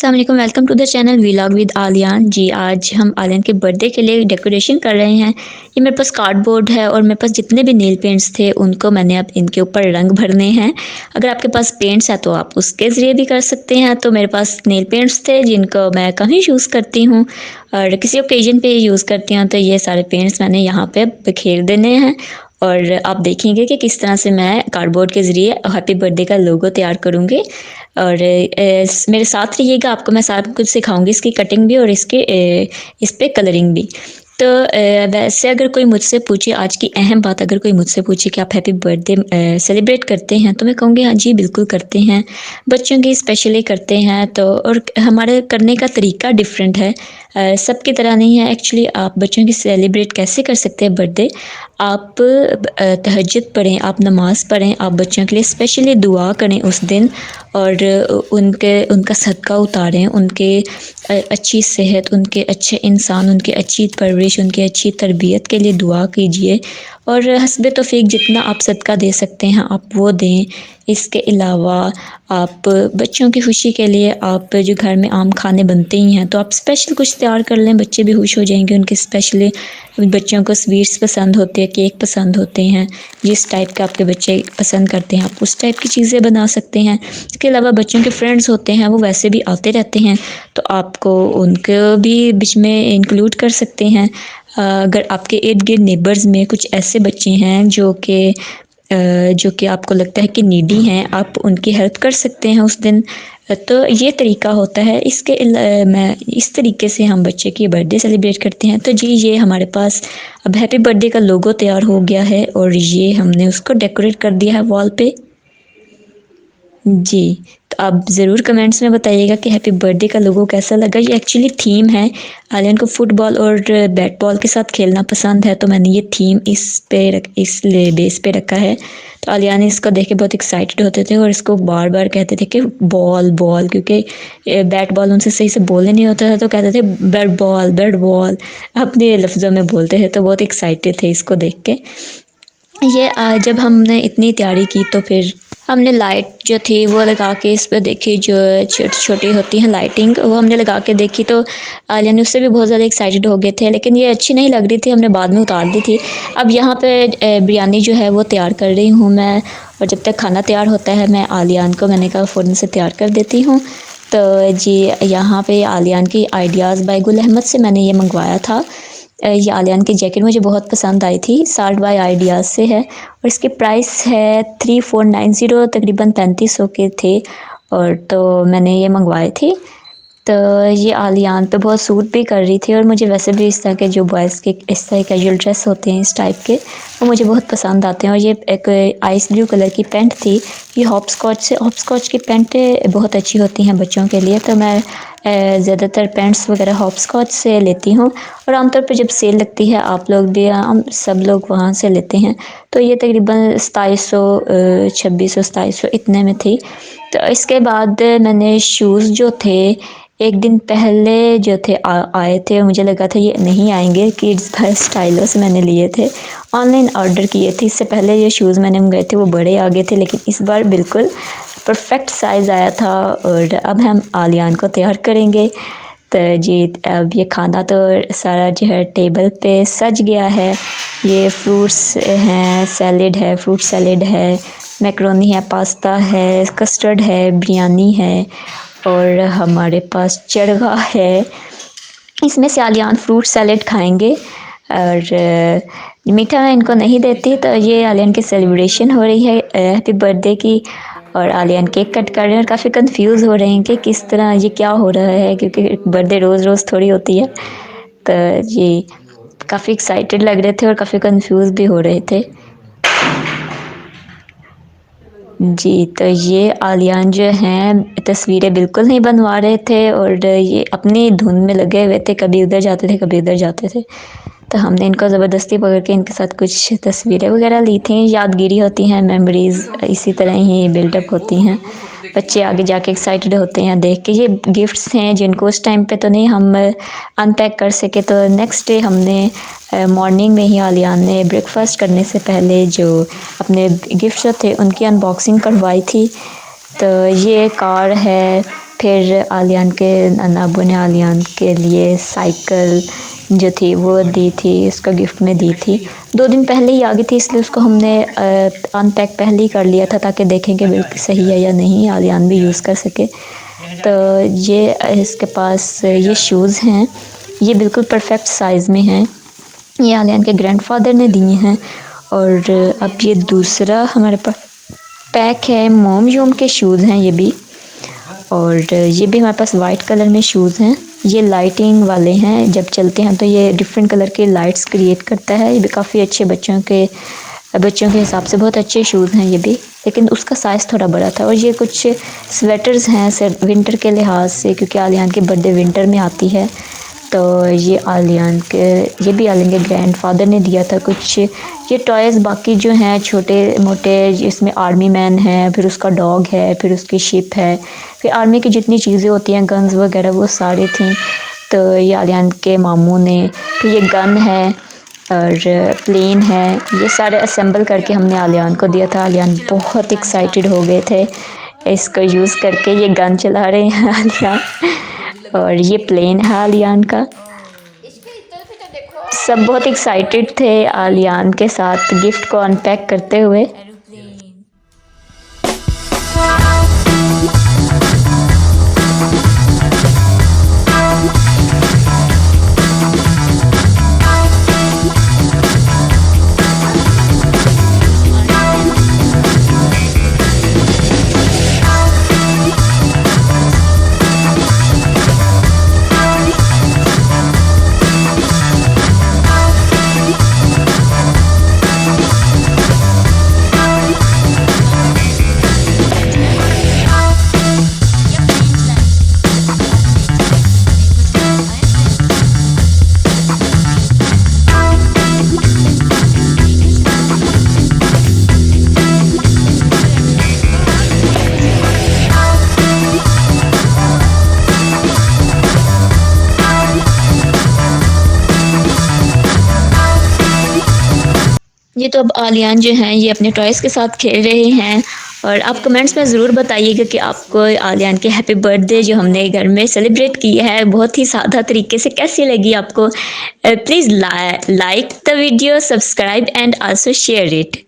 अस्सलाम वालेकुम, welcome to the channel vlog with Aliyan. जी, आज हम आलियान के बर्थडे के लिए डेकोरेशन कर रहे हैं। ये मेरे पास कार्डबोर्ड है और मेरे पास जितने भी नेल पेंट्स थे उनको मैंने अब इनके ऊपर रंग भरने हैं। अगर आपके पास पेंट्स है तो आप उसके ज़रिए भी कर सकते हैं। तो मेरे पास नेल पेंट्स थे जिनको मैं कहीं यूज़ करती हूँ और किसी ओकेजन पे यूज़ करती हूँ। तो ये सारे पेंट्स मैंने यहाँ पे बिखेर देने हैं और आप देखेंगे कि किस तरह से मैं कार्डबोर्ड के ज़रिए हैप्पी बर्थडे का लोगो तैयार करूँगी। और मेरे साथ रहिएगा, आपको मैं सारा कुछ सिखाऊंगी, इसकी कटिंग भी और इसके इस पे कलरिंग भी। तो वैसे अगर कोई मुझसे पूछे, आज की अहम बात, अगर कोई मुझसे पूछे कि आप हैप्पी बर्थडे सेलिब्रेट करते हैं, तो मैं कहूँगी हाँ जी बिल्कुल करते हैं। बच्चों की स्पेशली करते हैं। तो और हमारे करने का तरीका डिफरेंट है, सबकी तरह नहीं है। एक्चुअली आप बच्चों की सेलिब्रेट कैसे कर सकते हैं बर्थडे? आप तहज्जुद पढ़ें, आप नमाज़ पढ़ें, आप बच्चों के लिए स्पेशली दुआ करें उस दिन और उनका सदका उतारें, उनके अच्छी सेहत, उनके अच्छे इंसान, उनकी अच्छी परवरिश, उनकी अच्छी तरबियत के लिए दुआ कीजिए। और हस्बे तौफीक जितना आप सदका दे सकते हैं आप वो दें। इसके अलावा आप बच्चों की खुशी के लिए, आप जो घर में आम खाने बनते ही हैं तो आप स्पेशल कुछ तैयार कर लें, बच्चे भी खुश हो जाएंगे। उनके स्पेशली बच्चों को स्वीट्स पसंद होते हैं, केक पसंद होते हैं, जिस टाइप के आपके बच्चे पसंद करते हैं आप उस टाइप की चीज़ें बना सकते हैं। इसके अलावा बच्चों के फ्रेंड्स होते हैं, वो वैसे भी आते रहते हैं, तो आपको उनको भी बीच में इंक्लूड कर सकते हैं। अगर आपके इर्द गिर्द नेबर्स में कुछ ऐसे बच्चे हैं जो कि आपको लगता है कि नीडी हैं, आप उनकी हेल्प कर सकते हैं उस दिन। तो ये तरीका होता है। मैं इस तरीके से हम बच्चे की बर्थडे सेलिब्रेट करते हैं। तो जी, ये हमारे पास अब हैप्पी बर्थडे का लोगो तैयार हो गया है और ये हमने उसको डेकोरेट कर दिया है वॉल पे। जी, तो आप ज़रूर कमेंट्स में बताइएगा कि हैप्पी बर्थडे का लोगो कैसा लगा। ये एक्चुअली थीम है, आलियान को फुटबॉल और बैट बॉल के साथ खेलना पसंद है, तो मैंने ये थीम इस बेस पे रखा है। तो आलियान इसको देख के बहुत एक्साइटेड होते थे और इसको बार बार कहते थे कि बॉल बॉल, क्योंकि बैट बॉल उनसे सही से बोलने नहीं होता था, तो कहते थे बैट बॉल अपने लफ्ज़ों में बोलते थे। तो बहुत एक्साइटेड थे इसको देख के। ये जब हमने इतनी तैयारी की तो फिर हमने लाइट जो थी वो लगा के इस पर देखी, जो छोटी छोटी होती हैं लाइटिंग, वो हमने लगा के देखी। तो आलियान उससे भी बहुत ज़्यादा एक्साइटेड हो गए थे, लेकिन ये अच्छी नहीं लग रही थी, हमने बाद में उतार दी थी। अब यहाँ पे बिरयानी जो है वो तैयार कर रही हूँ मैं, और जब तक खाना तैयार होता है मैं आलियान को, मैंने कहा, फ़ौरन से तैयार कर देती हूँ। तो जी, यहाँ पे आलियान की आइडियाज़ बाय गुल अहमद से मैंने ये मंगवाया था। ये आलियान की जैकेट मुझे बहुत पसंद आई थी, साल्ट बाय आइडियाज़ से है और इसकी प्राइस है 3490, तकरीबन 3500 के थे। और तो मैंने ये मंगवाए थे। तो ये आलियान पे बहुत सूट भी कर रही थी और मुझे वैसे भी इस तरह के जो बॉयज़ के इस तरह कैजुअल ड्रेस होते हैं इस टाइप के, वो मुझे बहुत पसंद आते हैं। और ये एक आइस ब्लू कलर की पैंट थी, ये हॉपस्कॉच की पैंटें बहुत अच्छी होती हैं बच्चों के लिए। तो मैं ज़्यादातर पैंट्स वगैरह हॉपस्कॉच से लेती हूँ और आमतौर पे जब सेल लगती है आप लोग भी, हम सब लोग वहाँ से लेते हैं। तो ये तकरीबन 2600 इतने में थी। तो इसके बाद मैंने शूज़ जो थे एक दिन पहले जो थे आए थे, मुझे लगा था ये नहीं आएंगे, किड्स बाय स्टाइलो से मैंने लिए थे, ऑनलाइन ऑर्डर किए थे। इससे पहले ये शूज़ मैंने मंगाए थे वो बड़े आ गए थे, लेकिन इस बार बिल्कुल परफेक्ट साइज़ आया था। और अब हम आलियान को तैयार करेंगे। तो जी, अब ये खाना तो सारा जो है टेबल पे सज गया है। ये फ्रूट्स हैं, सैलेड है, फ्रूट सैलेड है, मैक्रोनी है, पास्ता है, कस्टर्ड है, बिरयानी है और हमारे पास चरगा है। इसमें से आलियान फ्रूट सैलेड खाएंगे और मीठा मैं इनको नहीं देती। तो ये आलियान की सेलिब्रेशन हो रही है हैप्पी बर्थडे की, और आलियान केक कट कर रहे हैं और काफ़ी कंफ्यूज हो रहे हैं कि किस तरह ये क्या हो रहा है, क्योंकि बर्थडे रोज़ रोज़ थोड़ी होती है। तो ये काफ़ी एक्साइटेड लग रहे थे और काफ़ी कंफ्यूज भी हो रहे थे। जी, तो ये आलियान जो हैं तस्वीरें बिल्कुल नहीं बनवा रहे थे और ये अपनी धुन में लगे हुए थे, कभी उधर जाते थे कभी उधर जाते थे। तो हमने इनको ज़बरदस्ती पकड़ के इनके साथ कुछ तस्वीरें वगैरह ली थी, यादगिरी होती हैं, मेमोरीज़ इसी तरह ही बिल्डअप होती हैं। बच्चे आगे जाके एक्साइटेड होते हैं देख के। ये गिफ्ट्स हैं जिनको उस टाइम पे तो नहीं हम अनपैक कर सके, तो नेक्स्ट डे हमने मॉर्निंग में ही आलियान ने ब्रेकफास्ट करने से पहले जो अपने गिफ्ट्स थे उनकी अनबॉक्सिंग करवाई थी। तो ये कार है फिर आलियान के नाना ने आलियान के लिए साइकिल जो थी वो दी थी, उसका गिफ्ट में दी थी। 2 दिन पहले ही आ गई थी, इसलिए उसको हमने अनपैक पहले ही कर लिया था ताकि देखें कि बिल्कुल सही है या नहीं, आलियान भी यूज़ कर सके। तो ये इसके पास ये शूज़ हैं, ये बिल्कुल परफेक्ट साइज़ में हैं, ये आलियान के ग्रैंडफादर ने दिए हैं। और अब ये दूसरा हमारे पास पैक है, मोम योम के शूज़ हैं ये भी, और ये भी हमारे पास वाइट कलर में शूज़ हैं। ये लाइटिंग वाले हैं, जब चलते हैं तो ये डिफरेंट कलर के लाइट्स क्रिएट करता है। ये भी काफ़ी अच्छे बच्चों के हिसाब से बहुत अच्छे शूज़ हैं ये भी, लेकिन उसका साइज़ थोड़ा बड़ा था। और ये कुछ स्वेटर्स हैं सर विंटर के लिहाज से, क्योंकि आलियान की बर्थडे विंटर में आती है। तो ये भी आलियान के ग्रैंडफादर ने दिया था कुछ। ये टॉयज़ बाकी जो हैं छोटे मोटे, जिसमें आर्मी मैन है, फिर उसका डॉग है, फिर उसकी शिप है, फिर आर्मी की जितनी चीज़ें होती हैं, गन्स वगैरह, वो सारे थी। तो ये आलियान के मामू ने, फिर ये गन है और प्लेन है, ये सारे असेंबल करके हमने आलियान को दिया था। आलियान बहुत एक्साइटेड हो गए थे इसको यूज़ करके। ये गन चला रहे हैं आलियान, और ये प्लेन है आलियान का। सब बहुत एक्साइटेड थे आलियान के साथ गिफ्ट को अनपैक करते हुए। ये तो अब आलियान जो हैं ये अपने टॉयज़ के साथ खेल रहे हैं। और आप कमेंट्स में ज़रूर बताइएगा कि आपको आलियान के हैप्पी बर्थडे जो हमने घर में सेलिब्रेट की है बहुत ही सादा तरीके से कैसी लगी आपको। Please like the video, subscribe and also share it.